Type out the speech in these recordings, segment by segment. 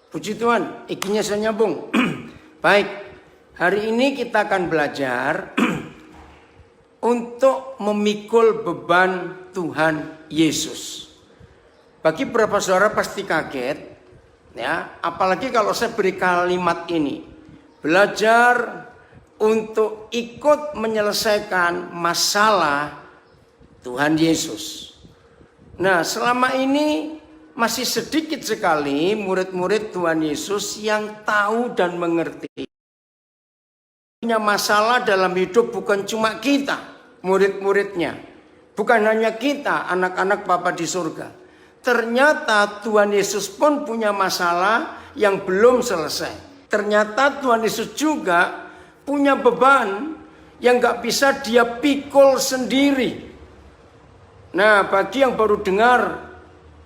Puji Tuhan, ikinya sudah nyambung. Baik, hari ini kita akan belajar untuk memikul beban Tuhan Yesus. Bagi beberapa saudara pasti kaget, ya, apalagi kalau saya beri kalimat ini. Belajar untuk ikut menyelesaikan masalah Tuhan Yesus. Nah, selama ini masih sedikit sekali murid-murid Tuhan Yesus yang tahu dan mengerti. Punya masalah dalam hidup bukan cuma kita, murid-muridnya. Bukan hanya kita, anak-anak Bapa di surga. Ternyata Tuhan Yesus pun punya masalah yang belum selesai. Ternyata Tuhan Yesus juga punya beban yang gak bisa dia pikul sendiri. Nah, bagi yang baru dengar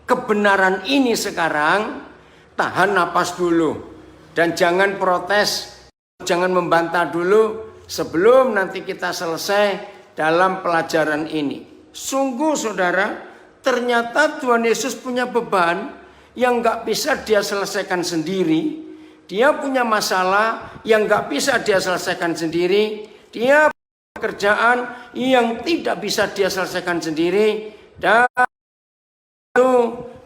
kebenaran ini sekarang, tahan napas dulu. Dan jangan protes, jangan membantah dulu sebelum nanti kita selesai dalam pelajaran ini. Sungguh saudara, ternyata Tuhan Yesus punya beban yang gak bisa dia selesaikan sendiri. Dia punya masalah yang gak bisa dia selesaikan sendiri. Dia punya pekerjaan yang tidak bisa dia selesaikan sendiri. Dan itu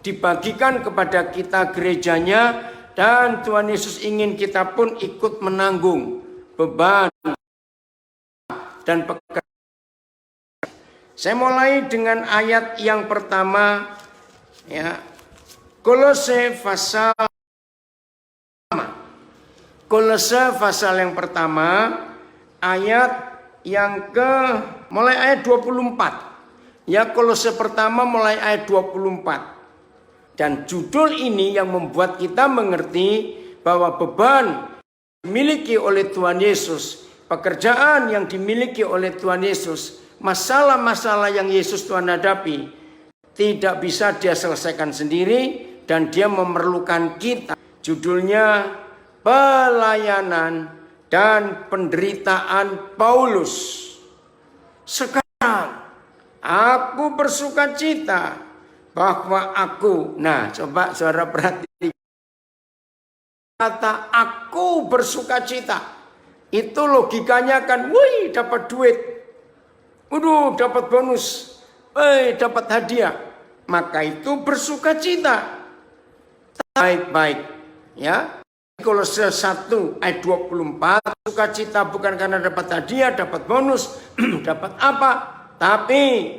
dibagikan kepada kita gerejanya. Dan Tuhan Yesus ingin kita pun ikut menanggung beban dan pekerjaan. Saya mulai dengan ayat yang pertama, ya, Kolose pasal yang pertama, ayat yang mulai ayat 24. Ya, Kolose pertama mulai ayat 24. Dan judul ini yang membuat kita mengerti bahwa beban dimiliki oleh Tuhan Yesus, pekerjaan yang dimiliki oleh Tuhan Yesus, masalah-masalah yang Yesus Tuhan hadapi, tidak bisa dia selesaikan sendiri dan dia memerlukan kita. Judulnya pelayanan dan penderitaan Paulus. Sekarang aku bersukacita bahwa aku, nah coba saudara perhatikan kata aku bersukacita, itu logikanya kan, wih dapat duit, waduh dapat bonus, dapat hadiah, maka itu bersukacita. Baik-baik, ya. Kolose 1 ayat 24, sukacita bukan karena dapat hadiah, dapat bonus, dapat apa, tapi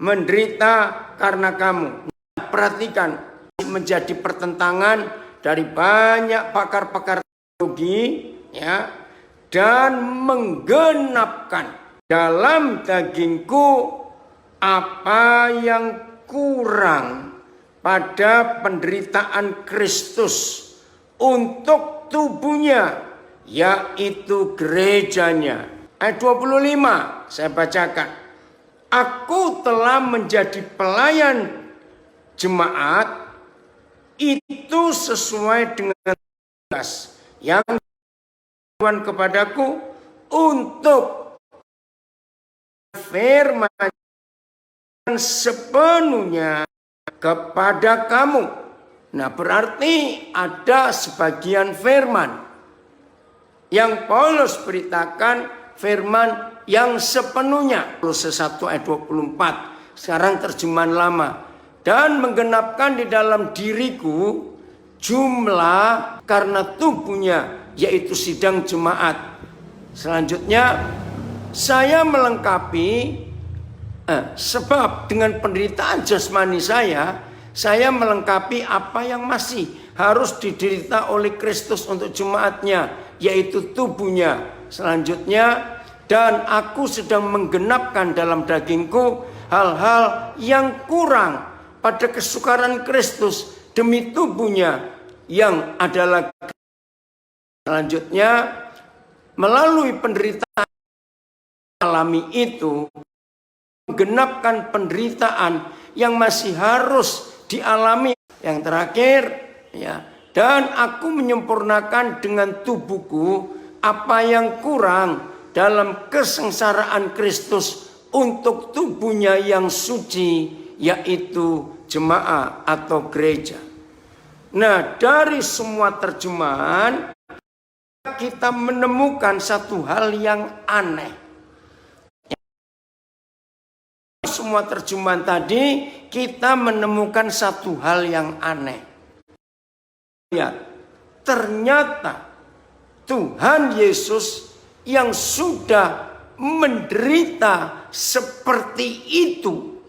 menderita karena kamu. Perhatikan, menjadi pertentangan dari banyak pakar-pakar teologi, ya, dan menggenapkan dalam dagingku apa yang kurang pada penderitaan Kristus untuk tubuhnya, yaitu gerejanya. Ayat 25 saya bacakan. Aku telah menjadi pelayan jemaat itu sesuai dengan tugas yang Tuhan kepadaku untuk firman sepenuhnya kepada kamu. Nah, berarti ada sebagian firman yang Paulus beritakan, firman yang sepenuhnya. Kolose 1 ayat 24. Sekarang terjemahan lama. Dan menggenapkan di dalam diriku jumlah karena tubuhnya, yaitu sidang jemaat. Selanjutnya, saya melengkapi sebab dengan penderitaan jasmani saya melengkapi apa yang masih harus diderita oleh Kristus untuk jemaatnya, yaitu tubuhnya. Selanjutnya, dan aku sedang menggenapkan dalam dagingku hal-hal yang kurang pada kesukaran Kristus demi tubuhnya yang adalah. Selanjutnya, melalui penderitaan alami itu, menggenapkan penderitaan yang masih harus dialami. Yang terakhir, ya, dan aku menyempurnakan dengan tubuhku apa yang kurang dalam kesengsaraan Kristus untuk tubuhnya yang suci, yaitu jemaah atau gereja. Nah, dari semua terjemahan kita menemukan satu hal yang aneh. Semua terjemahan tadi kita menemukan satu hal yang aneh. Ya, ternyata Tuhan Yesus yang sudah menderita seperti itu.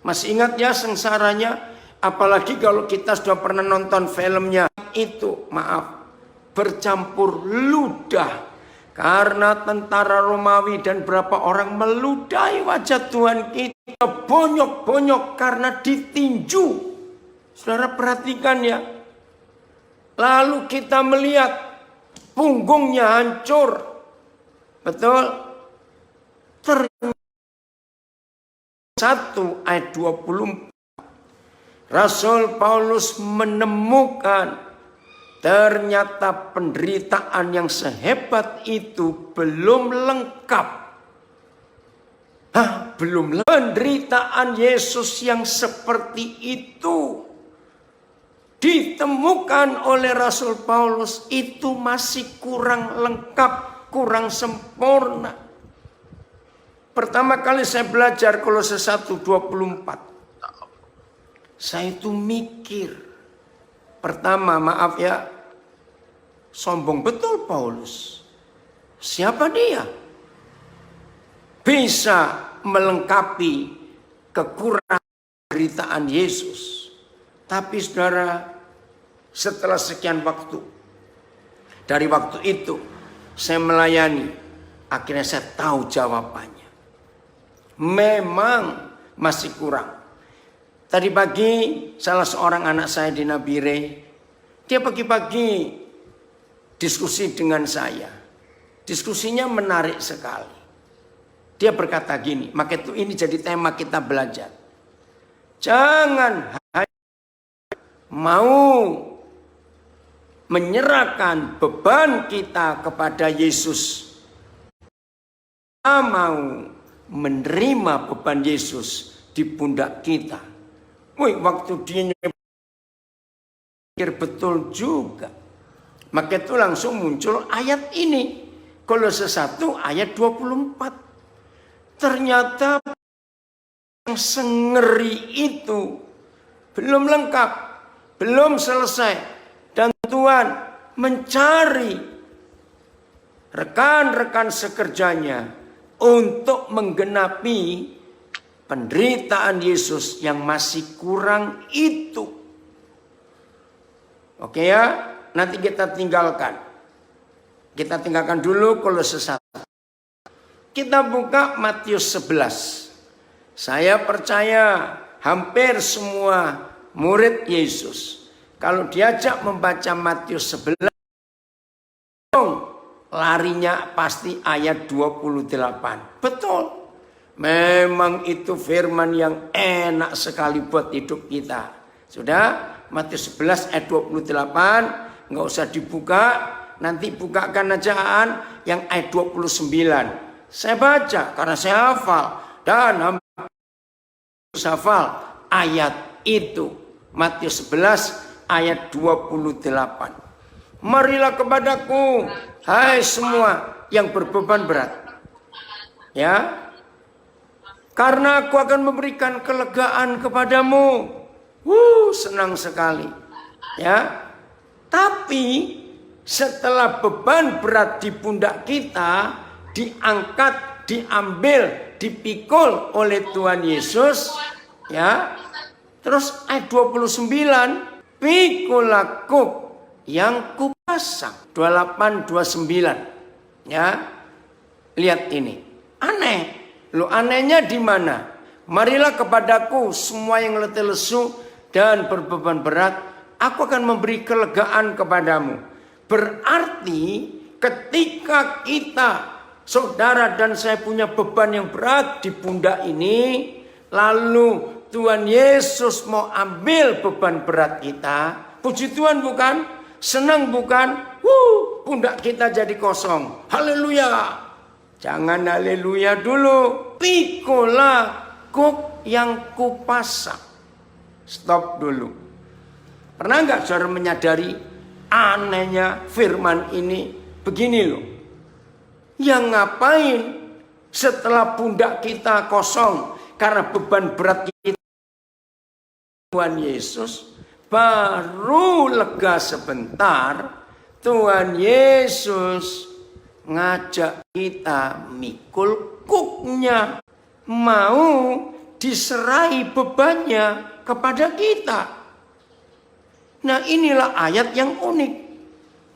Masih ingat ya sengsaranya? Apalagi kalau kita sudah pernah nonton filmnya itu, maaf, bercampur ludah. Karena tentara Romawi dan berapa orang meludahi wajah Tuhan kita. Bonyok-bonyok karena ditinju. Saudara perhatikan ya. Lalu kita melihat punggungnya hancur. Betul? Ternyata 1 ayat 24. Rasul Paulus menemukan ternyata penderitaan yang sehebat itu belum lengkap. Belum lengkap. Penderitaan Yesus yang seperti itu ditemukan oleh Rasul Paulus itu masih kurang lengkap, kurang sempurna. Pertama kali saya belajar Kolose 1:24. Saya itu mikir. Pertama, maaf ya, sombong betul Paulus. Siapa dia? Bisa melengkapi kekurangan penderitaan Yesus. Tapi saudara, setelah sekian waktu, dari waktu itu saya melayani, akhirnya saya tahu jawabannya. Memang masih kurang. Tadi pagi salah seorang anak saya di Nabire, dia pagi-pagi diskusi dengan saya. Diskusinya menarik sekali. Dia berkata gini, maka itu ini jadi tema kita belajar. Jangan hanya mau menyerahkan beban kita kepada Yesus. Kita mau menerima beban Yesus di pundak kita. Waktu dia mikir betul juga. Maka itu langsung muncul ayat ini. Kolose 1 ayat 24. Ternyata yang sengeri itu belum lengkap, belum selesai. Dan Tuhan mencari rekan-rekan sekerjanya untuk menggenapi penderitaan Yesus yang masih kurang itu. Oke ya, nanti kita tinggalkan. Kita tinggalkan dulu Kolose 1. Kita buka Matius 11. Saya percaya hampir semua murid Yesus, kalau diajak membaca Matius 11, larinya pasti ayat 28. Betul. Memang itu firman yang enak sekali buat hidup kita. Sudah, Matius 11 ayat 28, nggak usah dibuka, nanti bukakan ajaan yang ayat 29. Saya baca karena saya hafal dan hafal ayat itu. Matius 11 ayat 28. Marilah kepadaku, hai semua yang berbeban berat. Ya. Karena aku akan memberikan kelegaan kepadamu. Senang sekali. Ya. Tapi setelah beban berat di pundak kita diangkat, diambil, dipikul oleh Tuhan Yesus, ya. Terus ayat 29, pikul aku yang kupasang. 28-29. Ya. Lihat ini. Aneh. Lo anehnya di mana? Marilah kepadaku semua yang letih lesu dan berbeban berat, aku akan memberi kelegaan kepadamu. Berarti ketika kita, saudara dan saya punya beban yang berat di pundak ini, lalu Tuhan Yesus mau ambil beban berat kita, puji Tuhan bukan? Senang bukan? Pundak kita jadi kosong. Haleluya. Jangan haleluya dulu. Pikulah kuk yang kupasang. Stop dulu. Pernah nggak saudara menyadari anehnya firman ini? Begini loh. Yang ngapain setelah pundak kita kosong karena beban berat kita, Tuhan Yesus baru lega sebentar, Tuhan Yesus ngajak kita mikul kuknya, mau diserai bebannya kepada kita. Nah, inilah ayat yang unik.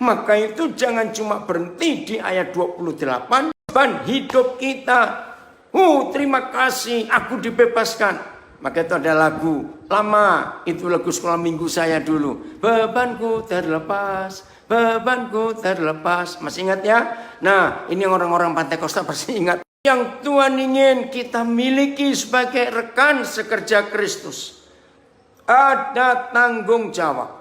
Maka itu jangan cuma berhenti di ayat 28. Beban hidup kita. Terima kasih aku dibebaskan. Maka itu ada lagu lama. Itu lagu sekolah minggu saya dulu. Bebanku terlepas. Bebanku terlepas. Masih ingat ya? Nah, ini orang-orang Pantai Kosta pasti ingat. Yang Tuhan ingin kita miliki sebagai rekan sekerja Kristus. Ada tanggung jawab.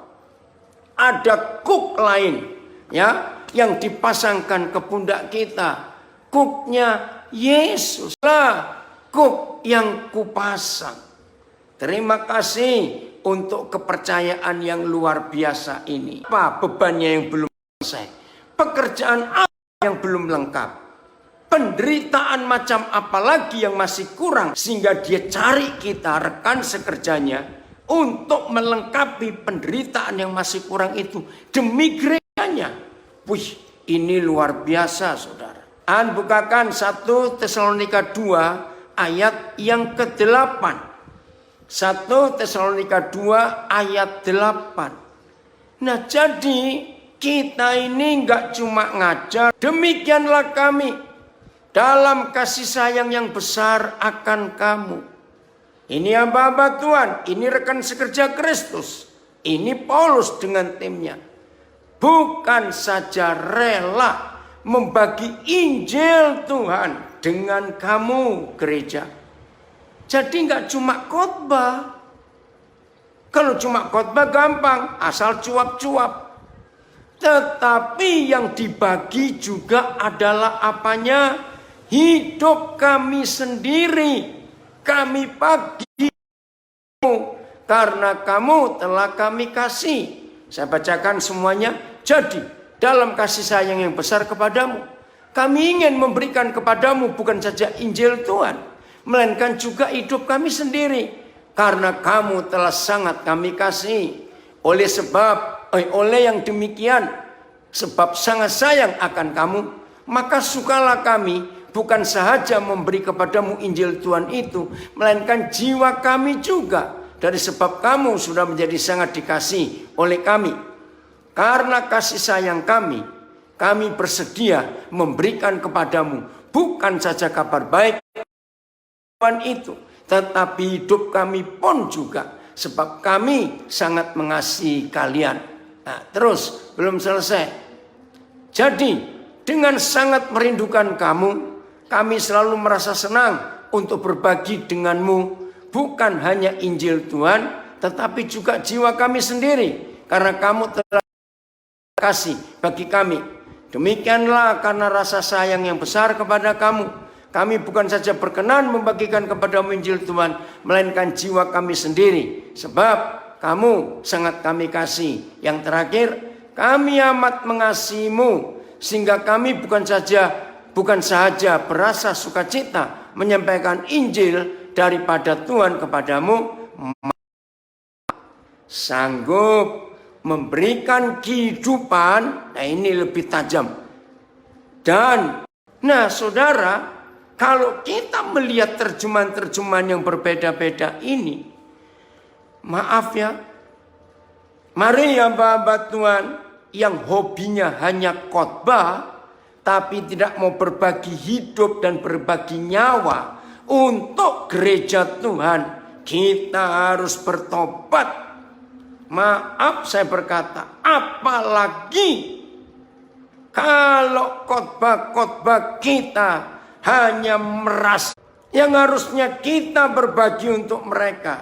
Ada kuk lain ya yang dipasangkan ke pundak kita. Kuknya Yesus lah kuk yang kupasang. Terima kasih untuk kepercayaan yang luar biasa ini. Apa bebannya yang belum selesai? Pekerjaan apa yang belum lengkap? Penderitaan macam apa lagi yang masih kurang sehingga dia cari kita rekan sekerjanya untuk melengkapi penderitaan yang masih kurang itu demi gerejanya. Wih, ini luar biasa saudara. Bukakan 1 Tesalonika 2 ayat yang ke-8. 1 Tesalonika 2 ayat 8. Nah, jadi kita ini enggak cuma ngajar, demikianlah kami dalam kasih sayang yang besar akan kamu. Ini hamba-hamba Tuhan, ini rekan sekerja Kristus, ini Paulus dengan timnya. Bukan saja rela membagi Injil Tuhan dengan kamu gereja. Jadi nggak cuma khotbah. Kalau cuma khotbah gampang, asal cuap-cuap. Tetapi yang dibagi juga adalah apanya? Hidup kami sendiri. Kami bagi karena kamu telah kami kasih. Saya bacakan semuanya. Jadi dalam kasih sayang yang besar kepadamu, kami ingin memberikan kepadamu bukan saja Injil Tuhan, melainkan juga hidup kami sendiri. Karena kamu telah sangat kami kasih. Oleh yang demikian, sebab sangat sayang akan kamu, maka sukalah kami bukan sahaja memberi kepadamu Injil Tuhan itu, melainkan jiwa kami juga. Dari sebab kamu sudah menjadi sangat dikasih oleh kami. Karena kasih sayang kami bersedia memberikan kepadamu bukan saja kabar baik Tuhan itu, tetapi hidup kami pun juga. Sebab kami sangat mengasihi kalian. Nah, terus belum selesai. Jadi dengan sangat merindukan kamu, kami selalu merasa senang untuk berbagi denganmu. Bukan hanya Injil Tuhan, tetapi juga jiwa kami sendiri. Karena kamu telah kasih bagi kami. Demikianlah karena rasa sayang yang besar kepada kamu. Kami bukan saja berkenan membagikan kepadamu Injil Tuhan, melainkan jiwa kami sendiri. Sebab kamu sangat kami kasih. Yang terakhir, kami amat mengasihimu. Sehingga kami bukan sahaja berasa sukacita menyampaikan Injil daripada Tuhan kepadamu, sanggup memberikan kehidupan. Nah, ini lebih tajam. Dan nah saudara, kalau kita melihat terjemahan-terjemahan yang berbeda-beda ini, maaf ya, mari hamba-hamba Tuhan yang hobinya hanya khotbah tapi tidak mau berbagi hidup dan berbagi nyawa untuk gereja Tuhan, kita harus bertobat. Maaf saya berkata, apalagi kalau khotbah-khotbah kita hanya merasa yang harusnya kita berbagi untuk mereka.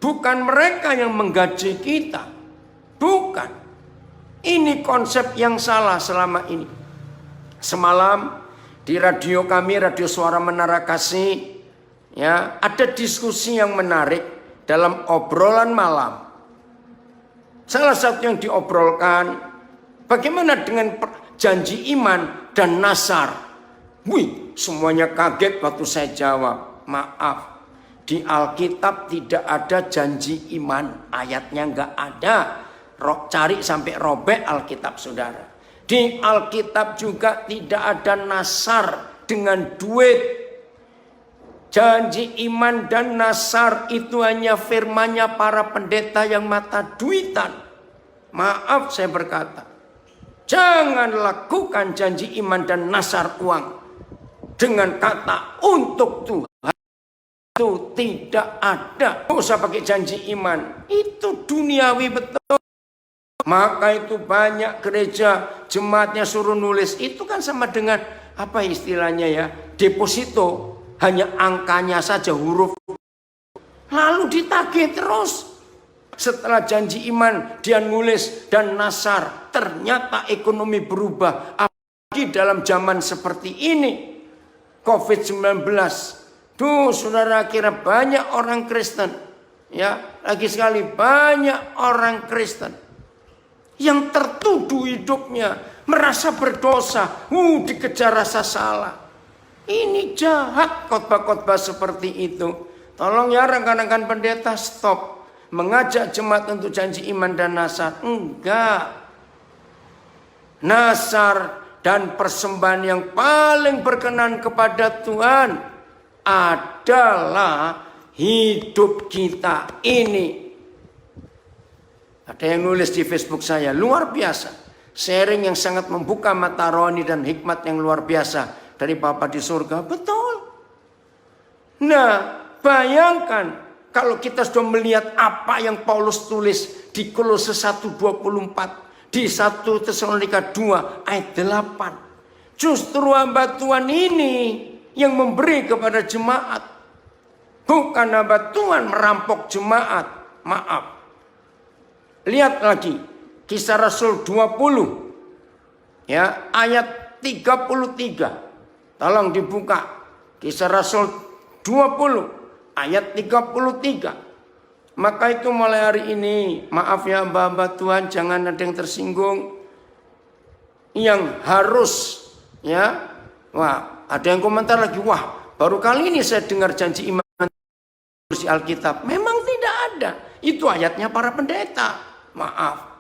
Bukan mereka yang menggaji kita. Bukan. Ini konsep yang salah selama ini. Semalam di radio kami, Radio Suara Menara Kasih, ya, ada diskusi yang menarik dalam obrolan malam. Salah satu yang diobrolkan, bagaimana dengan janji iman dan nasar? Wih, semuanya kaget waktu saya jawab, maaf, di Alkitab tidak ada janji iman, ayatnya nggak ada. Cari sampai robek Alkitab saudara. Di Alkitab juga tidak ada nasar dengan duit. Janji iman dan nasar itu hanya firmannya para pendeta yang mata duitan. Maaf saya berkata, jangan lakukan janji iman dan nasar uang dengan kata untuk Tuhan. Itu tidak ada. Tidak usah pakai janji iman. Itu duniawi betul. Maka itu banyak gereja jemaatnya suruh nulis. Itu kan sama dengan apa istilahnya ya, deposito. Hanya angkanya saja, huruf. Lalu ditagih terus. Setelah janji iman dia nulis dan nasar. Ternyata ekonomi berubah. Apalagi dalam zaman seperti ini. COVID-19. Tuh saudara, kira banyak orang Kristen. Ya, lagi sekali banyak orang Kristen yang tertuduh hidupnya, merasa berdosa, dikejar rasa salah. Ini jahat khotbah-khotbah seperti itu. Tolong ya rekan-rekan pendeta, stop mengajak jemaat untuk janji iman dan nasar. Enggak. Nasar dan persembahan yang paling berkenan kepada Tuhan adalah hidup kita ini. Ada yang nulis di Facebook saya, luar biasa. Sharing yang sangat membuka mata rohani dan hikmat yang luar biasa dari Bapa di surga. Betul. Nah, bayangkan kalau kita sudah melihat apa yang Paulus tulis di Kolose 1:24, di 1 Tesalonika 2 ayat 8. Justru hamba Tuhan ini yang memberi kepada jemaat. Bukan hamba Tuhan merampok jemaat. Maaf. Lihat lagi Kisah Rasul 20 ya, ayat 33. Tolong dibuka. Kisah Rasul 20 ayat 33. Maka itu mulai hari ini, maaf ya hamba-hamba Tuhan, jangan ada yang tersinggung. Yang harus ya. Wah, ada yang komentar lagi, wah, baru kali ini saya dengar janji iman di Alkitab. Memang tidak ada. Itu ayatnya para pendeta. Maaf.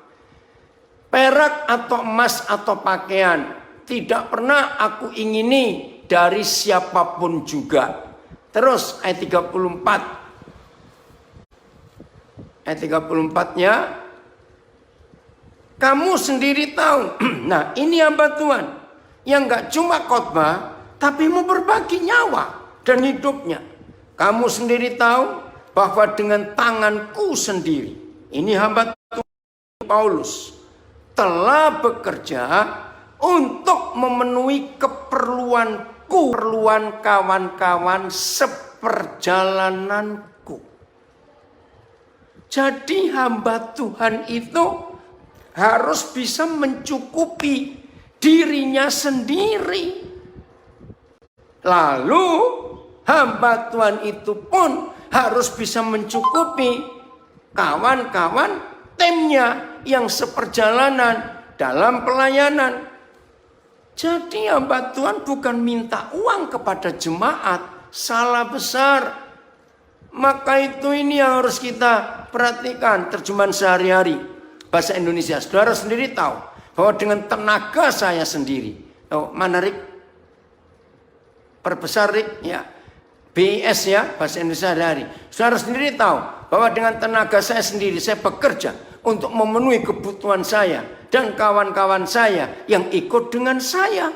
Perak atau emas atau pakaian tidak pernah aku ingini dari siapapun juga. Terus ayat 34. Ayat 34-nya, kamu sendiri tahu. Nah, ini hamba Tuhan yang gak cuma khotbah, tapi mau berbagi nyawa dan hidupnya. Kamu sendiri tahu bahwa dengan tanganku sendiri, ini hamba Tuhan Paulus telah bekerja untuk memenuhi keperluanku, keperluan kawan-kawan seperjalananku. Jadi hamba Tuhan itu harus bisa mencukupi dirinya sendiri. Lalu hamba Tuhan itu pun harus bisa mencukupi kawan-kawan timnya yang seperjalanan dalam pelayanan. Jadi hamba Tuhan bukan minta uang kepada jemaat, salah besar. Maka itu ini yang harus kita perhatikan. Terjemahan sehari-hari bahasa Indonesia. Saudara sendiri tahu bahwa dengan tenaga saya sendiri. Oh, mana Rik? Perbesar Rik, ya. BIS ya, bahasa Indonesia sehari-hari. Saudara sendiri tahu bahwa dengan tenaga saya sendiri saya bekerja untuk memenuhi kebutuhan saya dan kawan-kawan saya yang ikut dengan saya.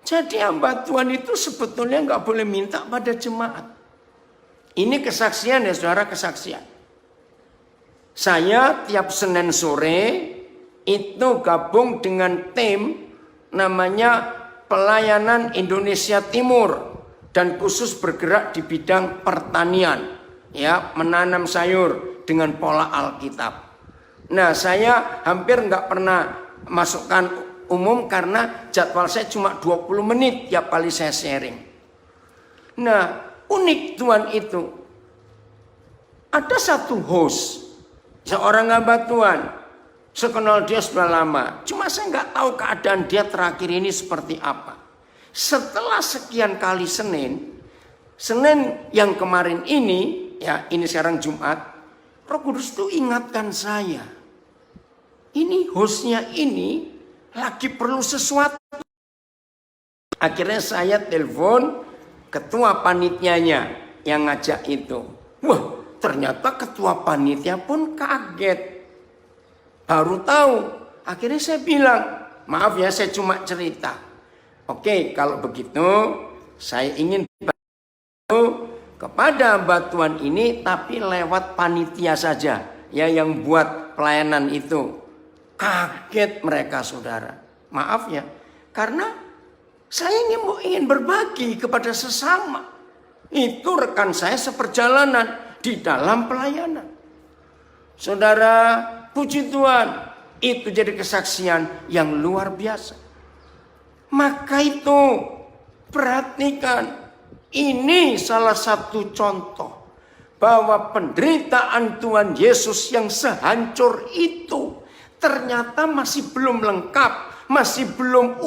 Jadi hamba Tuhan itu sebetulnya nggak boleh minta pada jemaat. Ini kesaksian ya saudara, kesaksian. Saya tiap Senin sore itu gabung dengan tim namanya Pelayanan Indonesia Timur. Dan khusus bergerak di bidang pertanian, ya, menanam sayur dengan pola Alkitab. Nah, saya hampir nggak pernah masukkan umum karena jadwal saya cuma 20 menit tiap kali saya sharing. Nah, unik Tuhan itu. Ada satu host Seorang hamba Tuhan, saya kenal dia sudah lama. Cuma saya nggak tahu keadaan dia terakhir ini seperti apa. Setelah sekian kali Senin yang kemarin ini, ya ini sekarang Jumat, Roh Kudus itu ingatkan saya. Ini hostnya ini lagi perlu sesuatu. Akhirnya saya telepon ketua panitianya yang ngajak itu. Wah, ternyata ketua panitia pun kaget. Baru tahu. Akhirnya saya bilang, maaf ya saya cuma cerita. Oke, kalau begitu saya ingin kepada hamba Tuhan ini tapi lewat panitia saja. Ya yang buat pelayanan itu. Kaget mereka saudara. Maaf ya. Karena saya ingin berbagi kepada sesama. Itu rekan saya seperjalanan di dalam pelayanan. Saudara, puji Tuhan, itu jadi kesaksian yang luar biasa. Maka itu, perhatikan, ini salah satu contoh bahwa penderitaan Tuhan Yesus yang sehancur itu ternyata masih belum lengkap, masih belum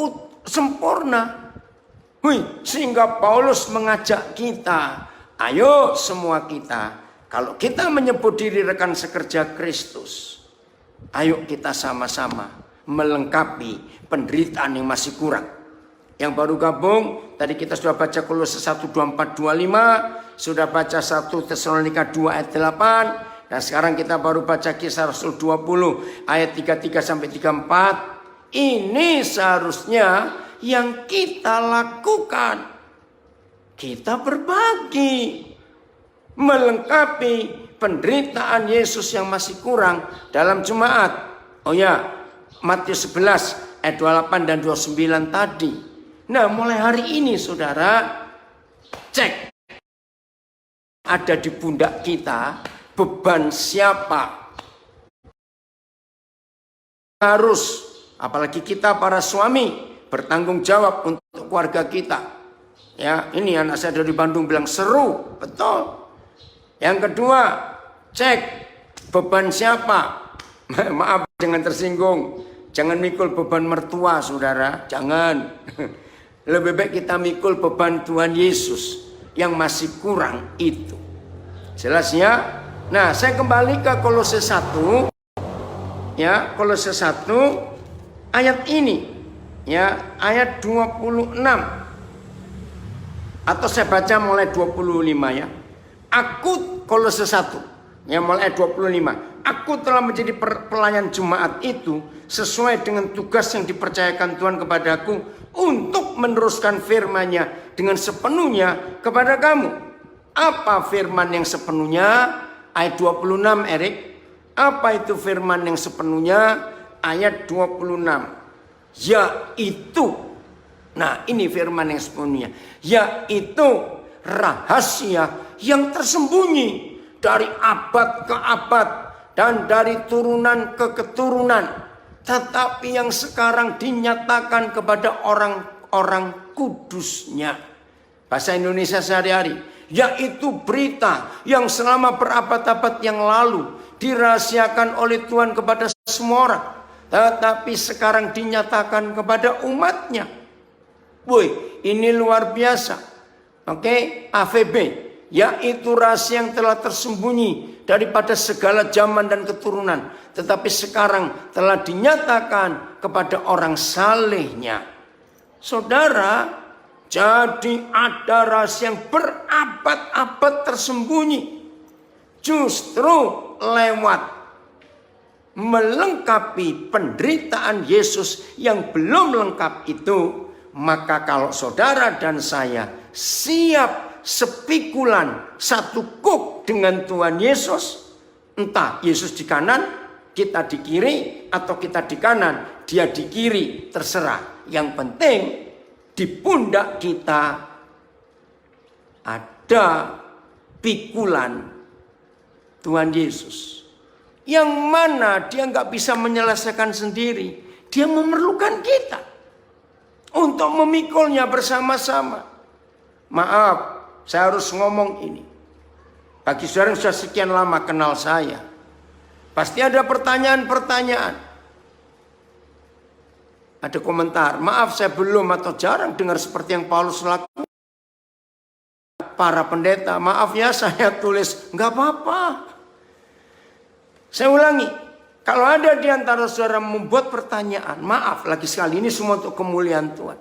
sempurna. Sehingga Paulus mengajak kita, ayo semua kita, kalau kita menyebut diri rekan sekerja Kristus, ayo kita sama-sama melengkapi penderitaan yang masih kurang. Yang baru gabung, tadi kita sudah baca Kolose 1, 24, 25, sudah baca 1 Tesalonika 2 ayat 8, dan sekarang kita baru baca Kisah Rasul 20 ayat 33 sampai 34. Ini seharusnya yang kita lakukan. Kita berbagi, melengkapi penderitaan Yesus yang masih kurang dalam jemaat. Oh ya, Matius 11 ayat 28 dan 29 tadi. Nah, mulai hari ini saudara, cek ada di pundak kita beban siapa. Harus, apalagi kita para suami, bertanggung jawab untuk keluarga kita. Ya, ini anak saya dari Bandung bilang seru, betul. Yang kedua, cek beban siapa. Maaf, jangan tersinggung. Jangan mikul beban mertua, saudara. Jangan. Lebih baik kita mikul beban Tuhan Yesus yang masih kurang itu. Jelas ya? Nah, saya kembali ke Kolose 1. Ya, Kolose 1 ayat ini. Ya, ayat 26. Atau saya baca mulai 25 ya. Aku, Kolose 1. Ya, mulai ayat 25. Aku telah menjadi pelayan jemaat itu sesuai dengan tugas yang dipercayakan Tuhan kepadaku untuk meneruskan firman-Nya dengan sepenuhnya kepada kamu. Apa firman yang sepenuhnya? Ayat 26, Erik. Apa itu firman yang sepenuhnya? Ayat 26. Yaitu, nah ini firman yang sepenuhnya. Yaitu rahasia yang tersembunyi dari abad ke abad dan dari turunan ke keturunan, tetapi yang sekarang dinyatakan kepada orang-orang kudusnya. Bahasa Indonesia sehari-hari, yaitu berita yang selama berabad-abad yang lalu dirahasiakan oleh Tuhan kepada semua orang, tetapi sekarang dinyatakan kepada umatnya. Woi, ini luar biasa. Oke, AVB, yaitu rahasia yang telah tersembunyi daripada segala zaman dan keturunan, tetapi sekarang telah dinyatakan kepada orang salehnya. Saudara, jadi ada rahasia yang berabad-abad tersembunyi. Justru lewat melengkapi penderitaan Yesus yang belum lengkap itu, maka kalau saudara dan saya siap sepikulan satu kuk dengan Tuhan Yesus, entah Yesus di kanan, kita di kiri, atau kita di kanan, dia di kiri, terserah. Yang penting di pundak kita ada pikulan Tuhan Yesus, yang mana dia nggak bisa menyelesaikan sendiri. Dia memerlukan kita untuk memikulnya bersama-sama. Maaf, saya harus ngomong ini. Bagi saudara yang sudah sekian lama kenal saya, Pasti ada pertanyaan-pertanyaan. Ada komentar, maaf saya belum atau jarang dengar seperti yang Paulus lakukan. Para pendeta, maaf ya saya tulis, nggak apa-apa. Saya ulangi, kalau ada di antara saudara membuat pertanyaan, maaf lagi sekali, ini semua untuk kemuliaan Tuhan.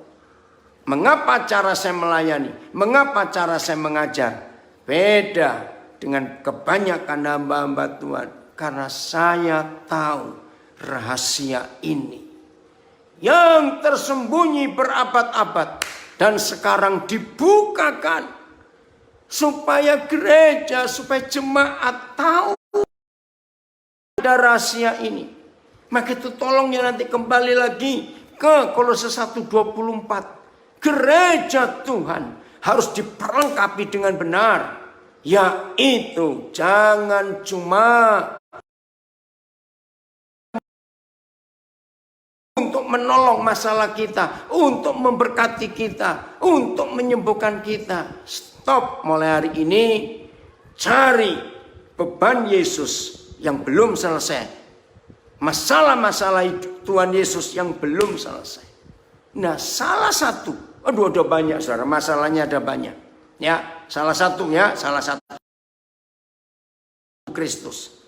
Mengapa cara saya melayani? Mengapa cara saya mengajar? Beda dengan kebanyakan hamba-hamba Tuhan. Karena saya tahu rahasia ini yang tersembunyi berabad-abad dan sekarang dibukakan supaya gereja, supaya jemaat tahu ada rahasia ini. Maka itu tolong ya nanti kembali lagi ke Kolose 1:24. Gereja Tuhan harus diperlengkapi dengan benar. Yaitu jangan cuma untuk menolong masalah kita, untuk memberkati kita, untuk menyembuhkan kita. Stop mulai hari ini, cari beban Yesus yang belum selesai. Masalah-masalah Tuhan Yesus yang belum selesai. Nah, salah satu, aduh ada banyak saudara, masalahnya ada banyak. Ya, salah satu Kristus.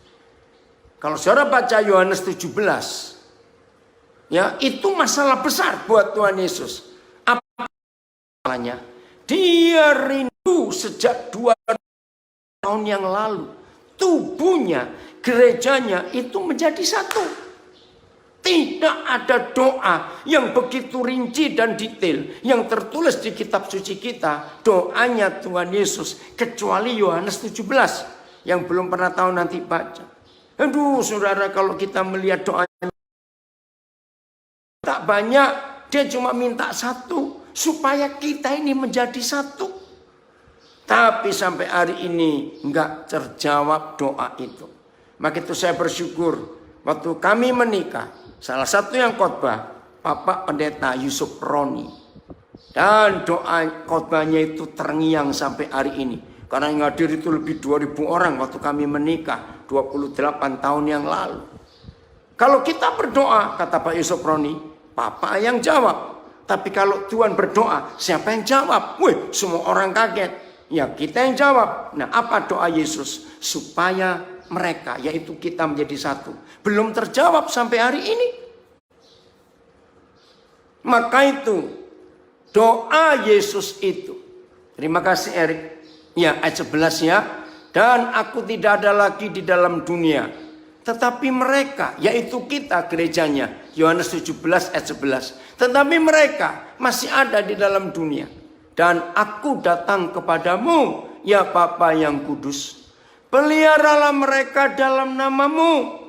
Kalau saudara baca Yohanes 17, ya, itu masalah besar buat Tuhan Yesus. Apa masalahnya? Dia rindu sejak 2 tahun yang lalu. Tubuhnya, gerejanya itu menjadi satu. Tidak ada doa yang begitu rinci dan detail yang tertulis di kitab suci kita. Doanya Tuhan Yesus. Kecuali Yohanes 17. Yang belum pernah tahu nanti baca. Aduh saudara, kalau kita melihat doanya tak banyak, dia cuma minta satu, supaya kita ini menjadi satu. Tapi sampai hari ini enggak terjawab doa itu. Maka itu saya bersyukur waktu kami menikah, salah satu yang khotbah Bapak Pendeta Yusuf Roni. Dan doa khotbahnya itu terngiang sampai hari ini. Karena yang hadir itu lebih 2000 orang waktu kami menikah 28 tahun yang lalu. Kalau kita berdoa, kata Pak Yusuf Roni, Papa yang jawab. Tapi kalau Tuhan berdoa, siapa yang jawab? Wih, semua orang kaget. Ya kita yang jawab. Nah, apa doa Yesus? Supaya mereka, yaitu kita menjadi satu. Belum terjawab sampai hari ini. Maka itu, doa Yesus itu. Terima kasih Erik. Ya, ayat 11 ya. Dan aku tidak ada lagi di dalam dunia. Tetapi mereka, yaitu kita gerejanya. Yohanes 17 ayat 11. Tetapi mereka masih ada di dalam dunia. Dan aku datang kepadamu, ya Bapa yang kudus. Peliharalah mereka dalam namamu.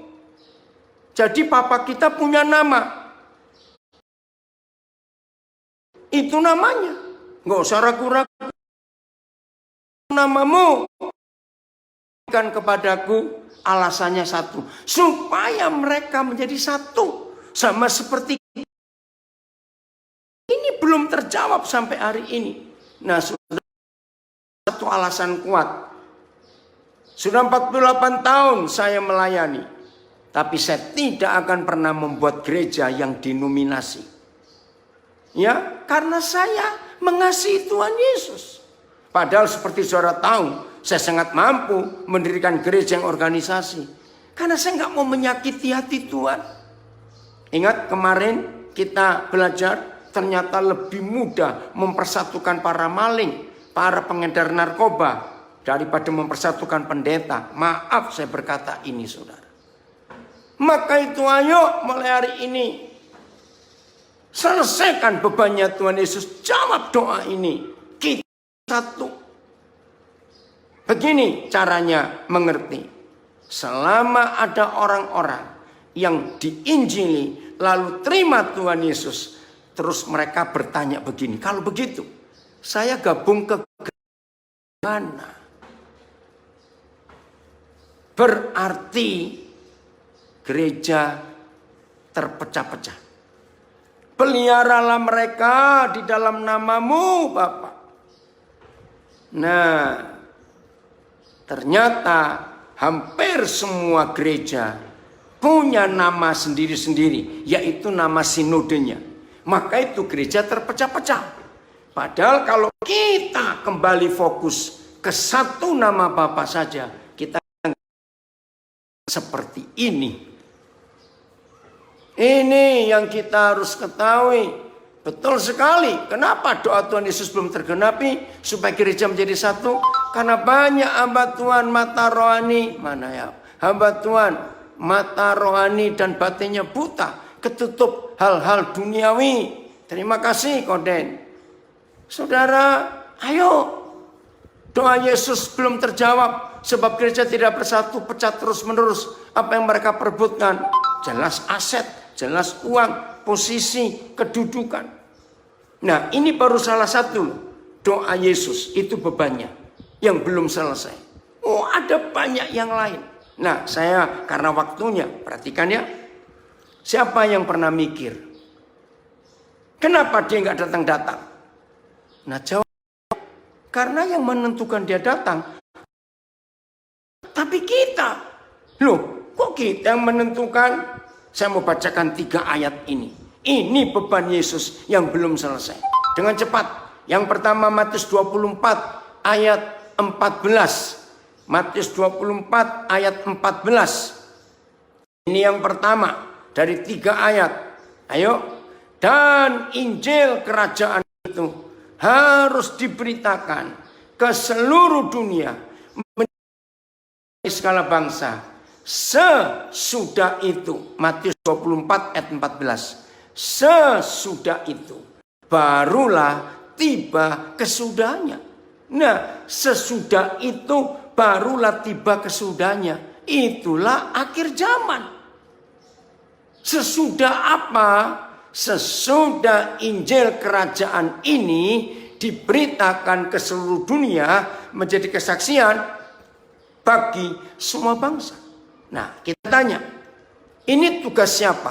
Jadi Bapa kita punya nama. Itu namanya. Nggak usah ragu-ragu. Namamu. Berikan kepadaku, alasannya satu. Supaya mereka menjadi satu. Sama seperti ini belum terjawab sampai hari ini. Nah, sudah satu alasan kuat. Sudah 48 tahun saya melayani. Tapi saya tidak akan pernah membuat gereja yang dinominasi. Ya, karena saya mengasihi Tuhan Yesus. Padahal seperti saudara tahu, saya sangat mampu mendirikan gereja yang organisasi. Karena saya nggak mau menyakiti hati Tuhan. Ingat kemarin kita belajar, ternyata lebih mudah mempersatukan para maling, para pengedar narkoba, daripada mempersatukan pendeta. Maaf saya berkata ini saudara. Maka itu ayo mulai hari ini, selesaikan bebannya Tuhan Yesus. Jawab doa ini. Kita satu. Begini caranya mengerti. Selama ada orang-orang yang diinjili lalu terima Tuhan Yesus, terus mereka bertanya begini, kalau begitu saya gabung ke mana? Berarti gereja terpecah-pecah. Peliharalah mereka di dalam namamu, Bapak. Nah, ternyata hampir semua gereja punya nama sendiri-sendiri, yaitu nama sinodenya. Maka itu gereja terpecah-pecah. Padahal kalau kita kembali fokus ke satu nama Bapa saja, kita seperti ini. Ini yang kita harus ketahui. Betul sekali. Kenapa doa Tuhan Yesus belum tergenapi supaya gereja menjadi satu? Karena banyak hamba Tuhan mata rohani, mana ya? Hamba Tuhan mata rohani dan batinnya buta, ketutup hal-hal duniawi. Terima kasih Koden. Saudara, ayo. Doa Yesus belum terjawab sebab gereja tidak bersatu, pecah terus-menerus. Apa yang mereka perebutkan? Jelas aset, jelas uang, posisi, kedudukan. Nah, ini baru salah satu doa Yesus, itu bebannya yang belum selesai. Oh, ada banyak yang lain. Nah, saya karena waktunya, perhatikan ya. Siapa yang pernah mikir? Kenapa dia nggak datang-datang? Nah, jawab. Karena yang menentukan dia datang. Tapi kita. Loh, kok kita yang menentukan? Saya mau bacakan 3 ayat ini. Ini beban Yesus yang belum selesai. Dengan cepat. Yang pertama Matius 24 ayat 14. Matius 24 ayat 14. Ini yang pertama dari 3 ayat. Ayo. Dan Injil kerajaan itu harus diberitakan ke seluruh dunia menjadi segala bangsa. Sesudah itu, Matius 24 ayat 14. Sesudah itu barulah tiba kesudahnya. Nah, sesudah itu barulah tiba kesudahnya. Itulah akhir zaman. Sesudah apa? Sesudah Injil kerajaan ini diberitakan ke seluruh dunia menjadi kesaksian bagi semua bangsa. Nah, kita tanya, ini tugas siapa?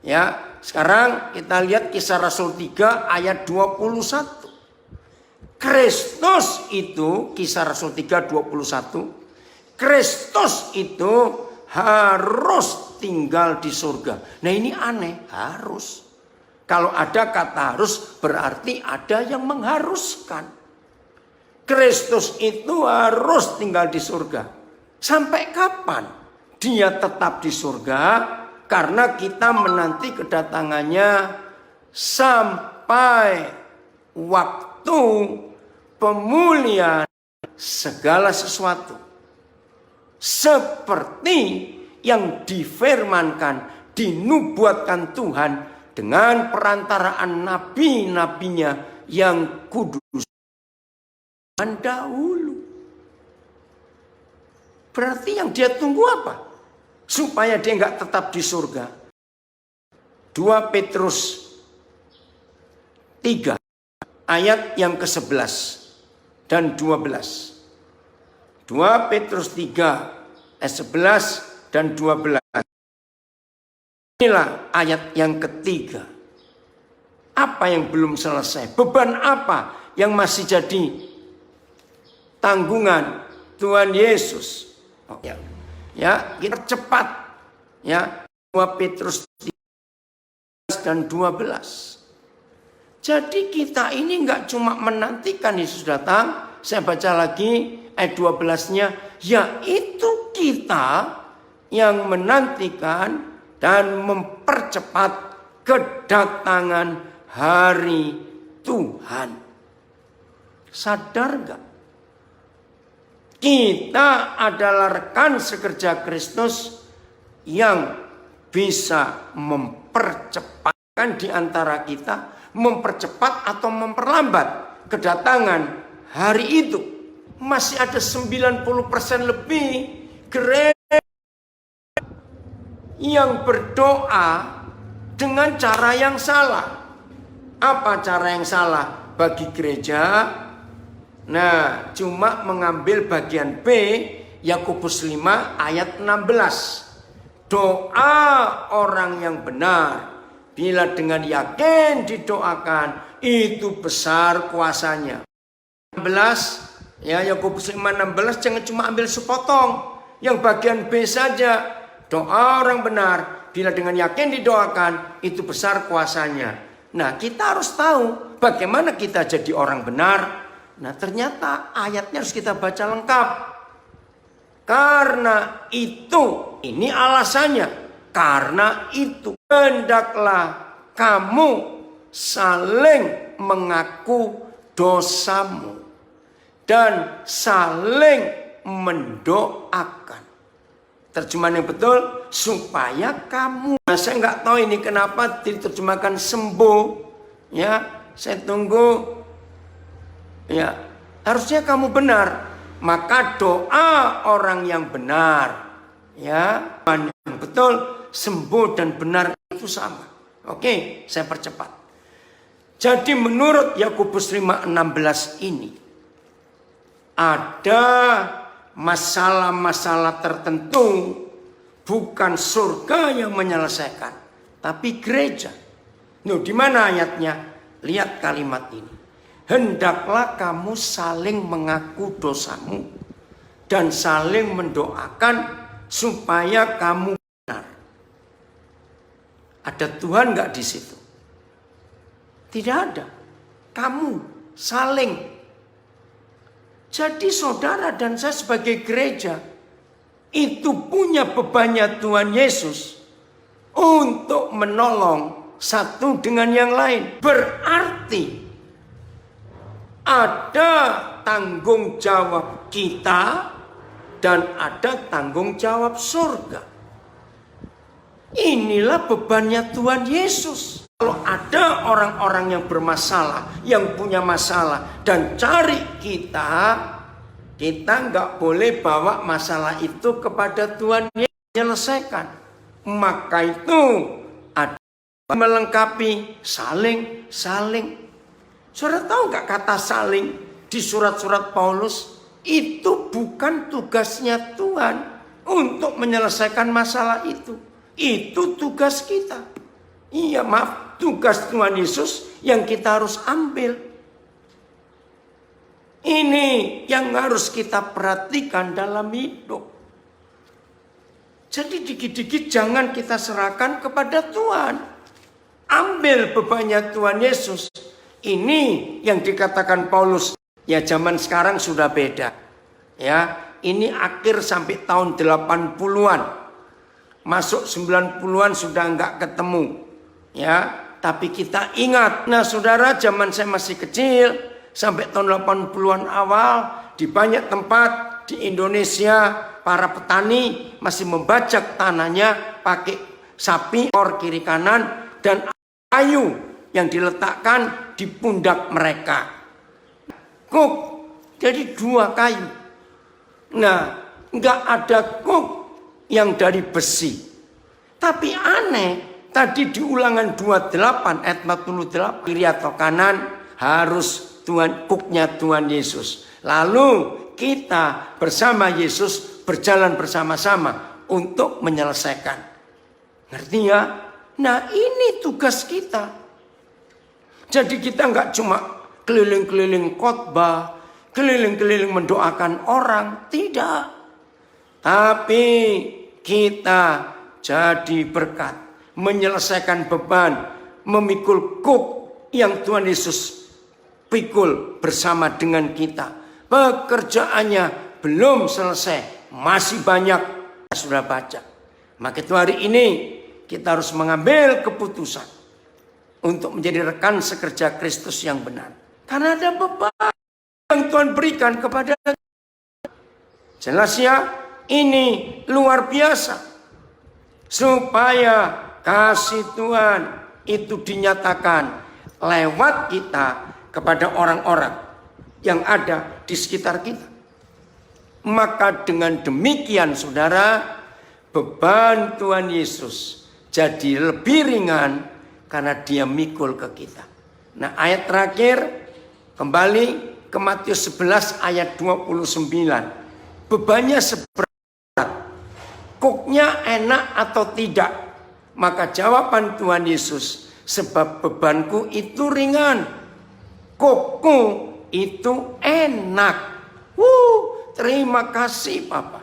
Ya, sekarang kita lihat Kisah Rasul 3 ayat 21. Kristus itu, Kisah Rasul 3 21. Kristus itu harus tinggal di surga. Nah, ini aneh, harus. Kalau ada kata harus berarti ada yang mengharuskan. Kristus itu harus tinggal di surga. Sampai kapan dia tetap di surga? Karena kita menanti kedatangannya sampai waktu pemulihan segala sesuatu. Seperti yang difirmankan, dinubuatkan Tuhan dengan perantaraan nabi-nabinya yang kudus dahulu. Berarti yang dia tunggu apa? Supaya dia nggak tetap di surga. 2 Petrus 3 ayat yang ke-11 dan 12. 2 Petrus 3 ayat 11 dan 12. Inilah ayat yang ketiga. Apa yang belum selesai? Beban apa yang masih jadi tanggungan Tuhan Yesus? Oh, ya, kita cepat. Ya, 2 Petrus 3 dan 12. Jadi kita ini nggak cuma menantikan Yesus datang. Saya baca lagi ayat 12-nya, yaitu kita yang menantikan dan mempercepat kedatangan hari Tuhan. Sadar gak? Kita adalah rekan sekerja Kristus yang bisa mempercepatkan di antara kita, mempercepat atau memperlambat kedatangan hari itu. Masih ada 90% lebih gereja yang berdoa dengan cara yang salah. Apa cara yang salah bagi gereja? Nah, cuma mengambil bagian B Yakobus 5 ayat 16. Doa orang yang benar bila dengan yakin didoakan itu besar kuasanya. 16 ya, Yakobus 5:16, jangan cuma ambil sepotong yang bagian B saja. Doa orang benar, bila dengan yakin didoakan, itu besar kuasanya. Nah, kita harus tahu bagaimana kita jadi orang benar. Nah, ternyata ayatnya harus kita baca lengkap. Karena itu, ini alasannya. Karena itu, hendaklah kamu saling mengaku dosamu dan saling mendoakan. Terjemahan yang betul, supaya kamu. Nah, saya nggak tahu ini kenapa diterjemahkan sembuh. Ya, saya tunggu. Ya, harusnya kamu benar. Maka doa orang yang benar, ya, yang betul, sembuh dan benar itu sama. Oke, saya percepat. Jadi menurut Yakobus 5:16 ini, ada masalah-masalah tertentu bukan surga yang menyelesaikan, tapi gereja. Nah, di mana ayatnya? Lihat kalimat ini. Hendaklah kamu saling mengaku dosamu dan saling mendoakan supaya kamu benar. Ada Tuhan nggak di situ? Tidak ada. Kamu saling. Jadi saudara dan saya sebagai gereja itu punya bebannya Tuhan Yesus untuk menolong satu dengan yang lain. Berarti ada tanggung jawab kita dan ada tanggung jawab surga. Inilah bebannya Tuhan Yesus. Kalau ada orang-orang yang bermasalah, yang punya masalah dan cari kita nggak boleh bawa masalah itu kepada Tuhan Yesus menyelesaikan. Maka itu ada melengkapi saling. Saudara tahu nggak kata saling di surat-surat Paulus? Itu bukan tugasnya Tuhan untuk menyelesaikan masalah itu. Itu tugas kita. Iya, maaf, tugas Tuhan Yesus yang kita harus ambil. Ini yang harus kita perhatikan dalam hidup. Jadi dikit-dikit jangan kita serahkan kepada Tuhan. Ambil bebannya Tuhan Yesus. Ini yang dikatakan Paulus. Ya, zaman sekarang sudah beda. Ya, ini akhir sampai tahun 80-an. Masuk 90-an sudah enggak ketemu. Ya, tapi kita ingat. Nah, saudara, zaman saya masih kecil sampai tahun 80-an awal di banyak tempat di Indonesia para petani masih membajak tanahnya pakai sapi kiri kanan dan kayu yang diletakkan di pundak mereka. Kuk, jadi 2 kayu. Nah, enggak ada kuk yang dari besi. Tapi aneh, tadi di Ulangan 28 ayat 48, kiri atau kanan harus kuknya Tuhan Yesus. Lalu kita bersama Yesus berjalan bersama-sama untuk menyelesaikan. Ngerti ya? Nah, ini tugas kita. Jadi kita nggak cuma keliling-keliling khotbah, keliling-keliling mendoakan orang, tidak. Tapi kita jadi berkat, menyelesaikan beban, memikul kuk yang Tuhan Yesus pikul bersama dengan kita. Pekerjaannya belum selesai, masih banyak sudah baca. Maka itu hari ini kita harus mengambil keputusan untuk menjadi rekan sekerja Kristus yang benar. Karena ada beban yang Tuhan berikan kepada kita. Jelas ya, ini luar biasa. Supaya kasih Tuhan itu dinyatakan lewat kita kepada orang-orang yang ada di sekitar kita. Maka dengan demikian saudara, beban Tuhan Yesus jadi lebih ringan karena dia mikul ke kita. Nah, ayat terakhir kembali ke Matius 11 ayat 29. Bebannya seberat, kuknya enak atau tidak? Maka jawaban Tuhan Yesus, sebab bebanku itu ringan, kukku itu enak. Terima kasih Bapak.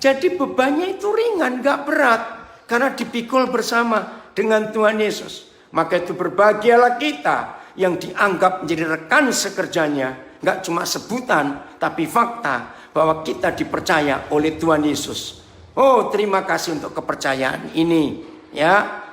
Jadi bebannya itu ringan, gak berat. Karena dipikul bersama dengan Tuhan Yesus. Maka itu berbahagialah kita yang dianggap menjadi rekan sekerjanya. Gak cuma sebutan, tapi fakta bahwa kita dipercaya oleh Tuhan Yesus. Oh, terima kasih untuk kepercayaan ini. Ya,